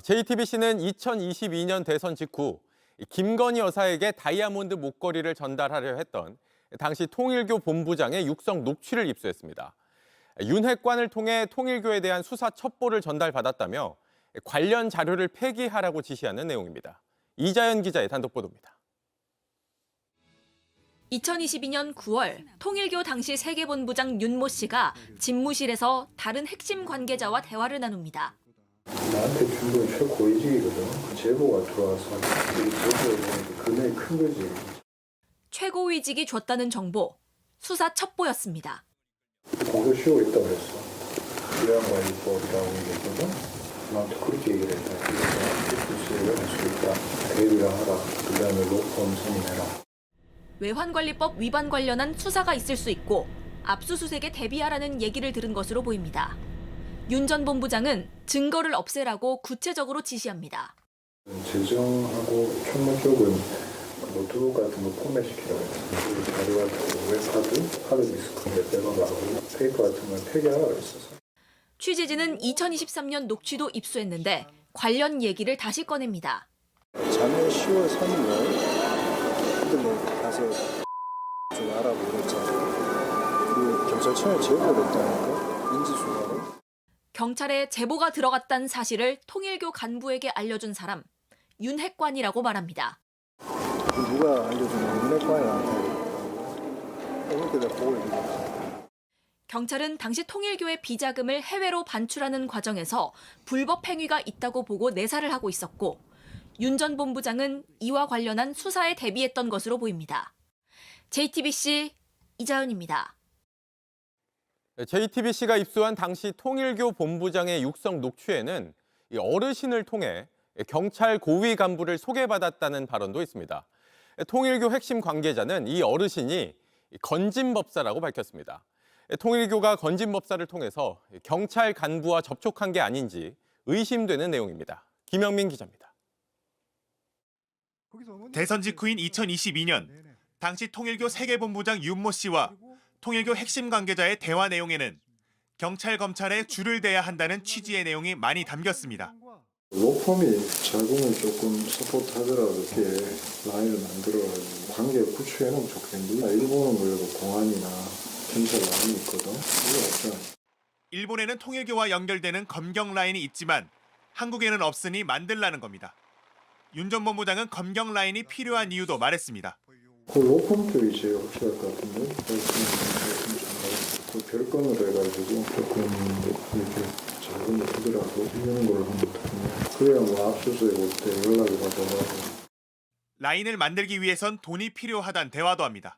JTBC는 2022년 대선 직후 김건희 여사에게 다이아몬드 목걸이를 전달하려 했던 당시 통일교 본부장의 육성 녹취를 입수했습니다. 윤핵관을 통해 통일교에 대한 수사 첩보를 전달받았다며 관련 자료를 폐기하라고 지시하는 내용입니다. 이자연 기자의 단독 보도입니다. 2022년 9월 통일교 당시 세계본부장 윤모 씨가 집무실에서 다른 핵심 관계자와 대화를 나눕니다. 나한테 준 건 최고위직이거든. 제보가 들어와서 이 제보에 대한 금액이 큰 거지. 최고위직이 줬다는 정보, 수사 첩보였습니다. 공소 쉬고 있다고 그랬어. 위안관리법이라고 얘기했거든. 나한테 그렇게 얘기를 했다. 뉴스를 할 수 있다. 대비를 하라. 그 다음에 로펌 선임해라. 외환관리법 위반 관련한 수사가 있을 수 있고 압수수색에 대비하라는 얘기를 들은 것으로 보입니다. 윤 전 본부장은 증거를 없애라고 구체적으로 지시합니다. 재정하고 총무 쪽은 노트북 같은 거 포맷시키라고 했어요. 자료 같은 거, 웹하드, 하드디스크 몇 백업하고 페이퍼 같은 건 폐기하라고 했었어. 취재진은 2023년 녹취도 입수했는데 관련 얘기를 다시 꺼냅니다. 작년 10월 3일날 뭐 가서 좀 알아보고 그랬잖아. 그 경찰청에 제보를 했다니까 인지수사를. 경찰에 제보가 들어갔다는 사실을 통일교 간부에게 알려준 사람, 윤핵관이라고 말합니다. 누가 알려주는 윤핵관이 나한테 어떻게 내가 보고 있는. 경찰은 당시 통일교의 비자금을 해외로 반출하는 과정에서 불법 행위가 있다고 보고 내사를 하고 있었고 윤 전 본부장은 이와 관련한 수사에 대비했던 것으로 보입니다. JTBC 이자연입니다. JTBC가 입수한 당시 통일교 본부장의 육성 녹취에는 어르신을 통해 경찰 고위 간부를 소개받았다는 발언도 있습니다. 통일교 핵심 관계자는 이 어르신이 건진법사라고 밝혔습니다. 통일교가 건진법사를 통해서 경찰 간부와 접촉한 게 아닌지 의심되는 내용입니다. 김영민 기자입니다. 대선 직후인 2022년 당시 통일교 세계본부장 윤모 씨와 통일교 핵심 관계자의 대화 내용에는 경찰, 검찰에 줄을 대야 한다는 취지의 내용이 많이 담겼습니다. 로펌이 자금을 조금 서포트하더라도 이렇게 라인을 만들어가지고 관계 구축해놓으면 좋겠는데 일본은 그래도 공안이나 경찰 라인이 있거든. 이게 없잖아. 일본에는 통일교와 연결되는 검경 라인이 있지만 한국에는 없으니 만들라는 겁니다. 윤 전 본부장은 검경 라인이 필요한 이유도 말했습니다. 그 로펌 쪽이 제일 확실할 것 같은데 그 별건으로 해가지고 조금 이렇게 자금을 주더라도 이런 걸로 하면 어떡하냐. 그래야 뭐 압수수색 올 때 연락이 받아가지고. 라인을 만들기 위해선 돈이 필요하단 대화도 합니다.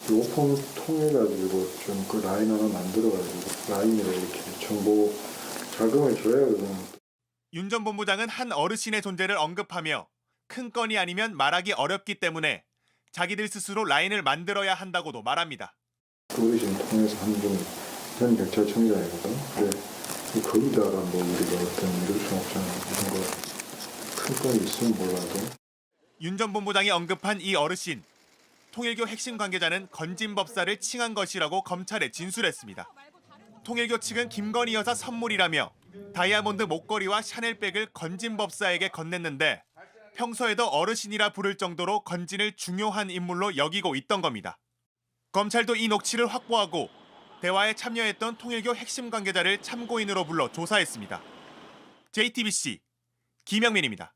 로펌 통해가지고 좀 그 라인 하나 만들어가지고 라인으로 이렇게 정보 자금을 줘야 그냥. 윤 전 본부장은 한 어르신의 존재를 언급하며 큰 건이 아니면 말하기 어렵기 때문에 자기들 스스로 라인을 만들어야 한다고도 말합니다. 그 어르신 통해서 한 분이 전 경찰청장이거든. 근데 거기다가 뭐 우리가 어떤 이럴 수 없잖아. 이런 거 큰 건이 있으면 몰라도. 윤 전 본부장이 언급한 이 어르신. 통일교 핵심 관계자는 건진법사를 칭한 것이라고 검찰에 진술했습니다. 통일교 측은 김건희 여사 선물이라며 다이아몬드 목걸이와 샤넬백을 건진법사에게 건넸는데 평소에도 어르신이라 부를 정도로 건진을 중요한 인물로 여기고 있던 겁니다. 검찰도 이 녹취를 확보하고 대화에 참여했던 통일교 핵심 관계자를 참고인으로 불러 조사했습니다. JTBC 김영민입니다.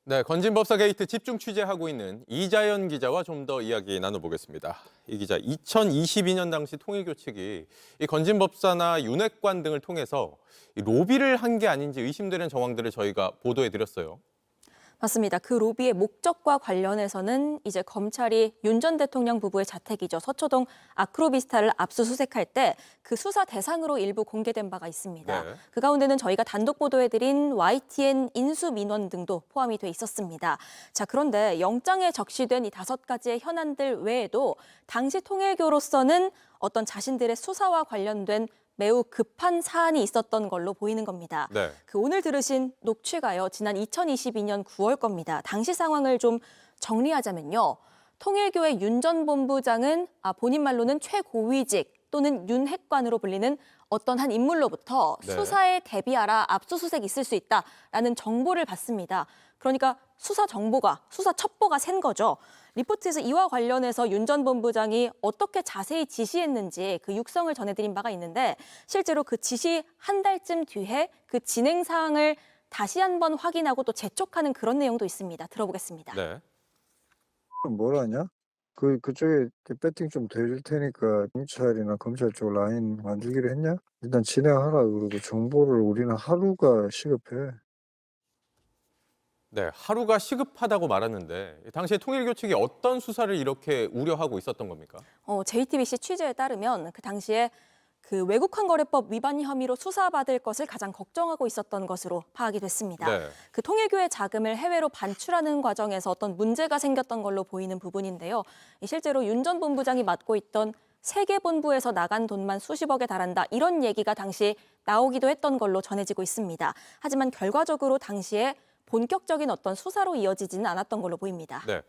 네, 건진법사 게이트 집중 취재하고 있는 이자연 기자와 좀 더 이야기 나눠보겠습니다. 이 기자, 2022년 당시 통일교 측이 이 건진법사나 윤핵관 등을 통해서 로비를 한 게 아닌지 의심되는 정황들을 저희가 보도해드렸어요. 맞습니다. 그 로비의 목적과 관련해서는 이제 검찰이 윤 전 대통령 부부의 자택이죠. 서초동 아크로비스타를 압수수색할 때 그 수사 대상으로 일부 공개된 바가 있습니다. 네. 그 가운데는 저희가 단독 보도해드린 YTN 인수 민원 등도 포함이 돼 있었습니다. 자, 그런데 영장에 적시된 이 5가지의 현안들 외에도 당시 통일교로서는 어떤 자신들의 수사와 관련된 매우 급한 사안이 있었던 걸로 보이는 겁니다. 네. 그 오늘 들으신 녹취가요. 지난 2022년 9월 겁니다. 당시 상황을 좀 정리하자면요. 통일교의 윤 전 본부장은 본인 말로는 최고위직 또는 윤핵관으로 불리는 어떤 한 인물로부터 네. 수사에 대비하라, 압수수색 있을 수 있다라는 정보를 받습니다. 그러니까 수사 정보가, 수사 첩보가 센 거죠. 리포트에서 이와 관련해서 윤 전 본부장이 어떻게 자세히 지시했는지 그 육성을 전해드린 바가 있는데 실제로 그 지시 한 달쯤 뒤에 그 진행 사항을 다시 한번 확인하고 또 재촉하는 그런 내용도 있습니다. 들어보겠습니다. 네. 뭘 하냐? 그쪽에 배팅 좀 더 해줄 테니까 경찰이나 검찰 쪽 라인 안 주기로 했냐? 일단 진행하라 그러고 정보를 우리는 하루가 시급해. 네, 하루가 시급하다고 말하는데 당시에 통일교 측이 어떤 수사를 이렇게 우려하고 있었던 겁니까? JTBC 취재에 따르면 그 당시에 그 외국환거래법 위반 혐의로 수사받을 것을 가장 걱정하고 있었던 것으로 파악이 됐습니다. 네. 그 통일교의 자금을 해외로 반출하는 과정에서 어떤 문제가 생겼던 걸로 보이는 부분인데요. 실제로 윤 전 본부장이 맡고 있던 세계본부에서 나간 돈만 수십억에 달한다. 이런 얘기가 당시 나오기도 했던 걸로 전해지고 있습니다. 하지만 결과적으로 당시에 본격적인 어떤 수사로 이어지지는 않았던 걸로 보입니다. 네.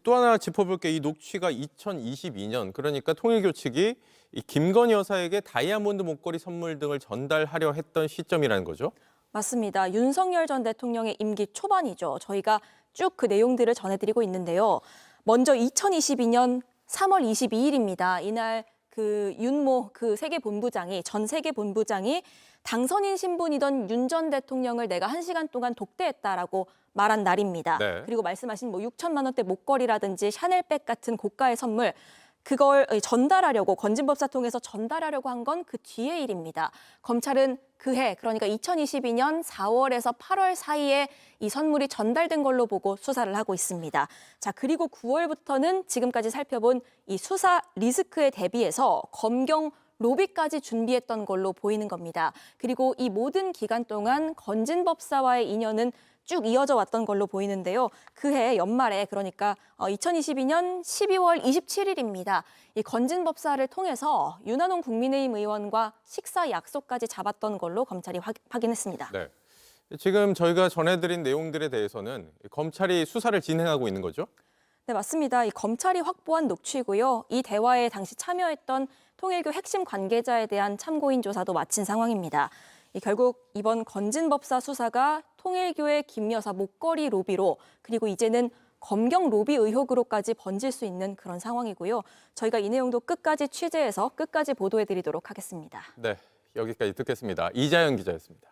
또 하나 짚어볼 게 이 녹취가 2022년 그러니까 통일교 측이 이 김건희 여사에게 다이아몬드 목걸이 선물 등을 전달하려 했던 시점이라는 거죠. 맞습니다. 윤석열 전 대통령의 임기 초반이죠. 저희가 쭉 그 내용들을 전해드리고 있는데요. 먼저 2022년 3월 22일입니다. 이날 그 윤모 그 세계본부장이 전 세계본부장이 당선인 신분이던 윤 전 대통령을 내가 1시간 동안 독대했다라고 말한 날입니다. 네. 그리고 말씀하신 6천만 원대 목걸이라든지 샤넬백 같은 고가의 선물 그걸 전달하려고 건진법사 통해서 전달하려고 한 건 그 뒤의 일입니다. 검찰은 그해 그러니까 2022년 4월에서 8월 사이에 이 선물이 전달된 걸로 보고 수사를 하고 있습니다. 자, 그리고 9월부터는 지금까지 살펴본 이 수사 리스크에 대비해서 검경 로비까지 준비했던 걸로 보이는 겁니다. 그리고 이 모든 기간 동안 건진법사와의 인연은 쭉 이어져 왔던 걸로 보이는데요. 그해 연말에 그러니까 2022년 12월 27일입니다. 이 건진법사를 통해서 윤한홍 국민의힘 의원과 식사 약속까지 잡았던 걸로 검찰이 확인했습니다. 네. 지금 저희가 전해드린 내용들에 대해서는 검찰이 수사를 진행하고 있는 거죠? 네, 맞습니다. 이 검찰이 확보한 녹취고요. 이 대화에 당시 참여했던 통일교 핵심 관계자에 대한 참고인 조사도 마친 상황입니다. 결국 이번 건진법사 수사가 통일교의 김 여사 목걸이 로비로 그리고 이제는 검경 로비 의혹으로까지 번질 수 있는 그런 상황이고요. 저희가 이 내용도 끝까지 취재해서 끝까지 보도해드리도록 하겠습니다. 네, 여기까지 듣겠습니다. 이자연 기자였습니다.